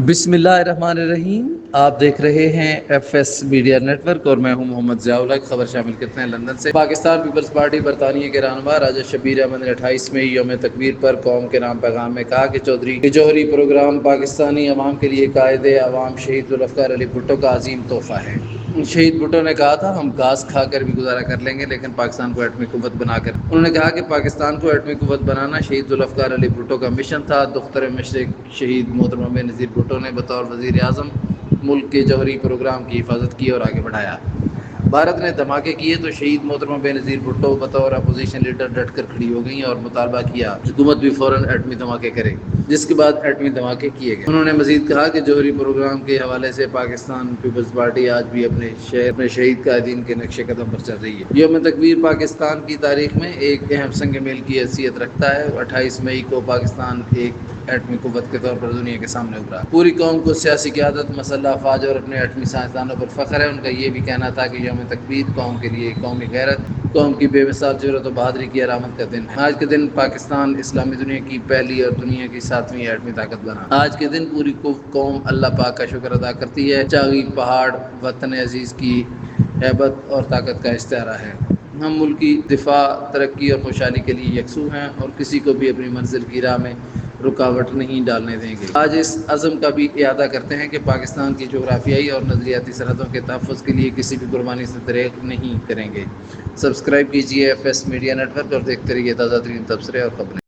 بسم اللہ الرحمن الرحیم، آپ دیکھ رہے ہیں ایف ایس میڈیا نیٹ ورک اور میں ہوں محمد ضیاء الحق۔ خبر شامل کرتے ہیں لندن سے۔ پاکستان پیپلز پارٹی برطانیہ کے رہنما راجہ شبیر احمد نے 28 مئی یوم تکبیر پر قوم کے نام پیغام میں کہا کہ چودھری جوہری پروگرام پاکستانی عوام کے لیے قائد عوام شہید ذوالفقار علی بھٹو کا عظیم تحفہ ہے۔ شہید بھٹو نے کہا تھا، ہم گھاس کھا کر بھی گزارا کر لیں گے لیکن پاکستان کو ایٹمی قوت بنا کر۔ انہوں نے کہا کہ پاکستان کو ایٹمی قوت بنانا شہید ذوالفقار علی بھٹو کا مشن تھا۔ دختر مشرق شہید محترمہ بینظیر بھٹو نے بطور وزیر اعظم ملک کے جوہری پروگرام کی حفاظت کی اور آگے بڑھایا۔ بھارت نے دھماکے کیے تو شہید محترمہ بینظیر بھٹو بطور اپوزیشن لیڈر ڈٹ کر کھڑی ہو گئیں اور مطالبہ کیا حکومت بھی فوراً ایٹمی دھماکے کرے، جس کے بعد ایٹمی دھماکے کیے گئے۔ انہوں نے مزید کہا کہ جوہری پروگرام کے حوالے سے پاکستان پیپلز پارٹی آج بھی اپنے شہر میں شہید قائدین کے نقش قدم پر چل رہی ہے۔ یوم تکبیر پاکستان کی تاریخ میں ایک اہم سنگ میل کی حیثیت رکھتا ہے۔ 28 مئی کو پاکستان ایک ایٹمی قوت کے طور پر دنیا کے سامنے ابھرا۔ پوری قوم کو سیاسی قیادت، مسلح افواج اور اپنے ایٹمی سائنسدانوں پر فخر ہے۔ ان کا یہ بھی کہنا تھا کہ یوم تکبیر قوم کے لیے قومی غیرت، قوم کی بے مثال جرأت و بہادری کی علامت کا دن ہے۔ آج کے دن پاکستان اسلامی دنیا کی پہلی اور دنیا کی 7ویں ایٹمی طاقت بنا۔ آج کے دن پوری قوم اللہ پاک کا شکر ادا کرتی ہے۔ چاغی پہاڑ وطن عزیز کی ہیبت اور طاقت کا استعارہ ہے۔ ہم ملک کی دفاع، ترقی اور خوشحالی کے لیے یکسو ہیں اور کسی کو بھی اپنی منزل کی راہ میں رکاوٹ نہیں ڈالنے دیں گے۔ آج اس عزم کا بھی اعادہ کرتے ہیں کہ پاکستان کی جغرافیائی اور نظریاتی سرحدوں کے تحفظ کے لیے کسی بھی قربانی سے دریغ نہیں کریں گے۔ سبسکرائب کیجیے ایف ایس میڈیا نیٹ ورک اور دیکھتے رہیے تازہ ترین تبصرے اور خبریں۔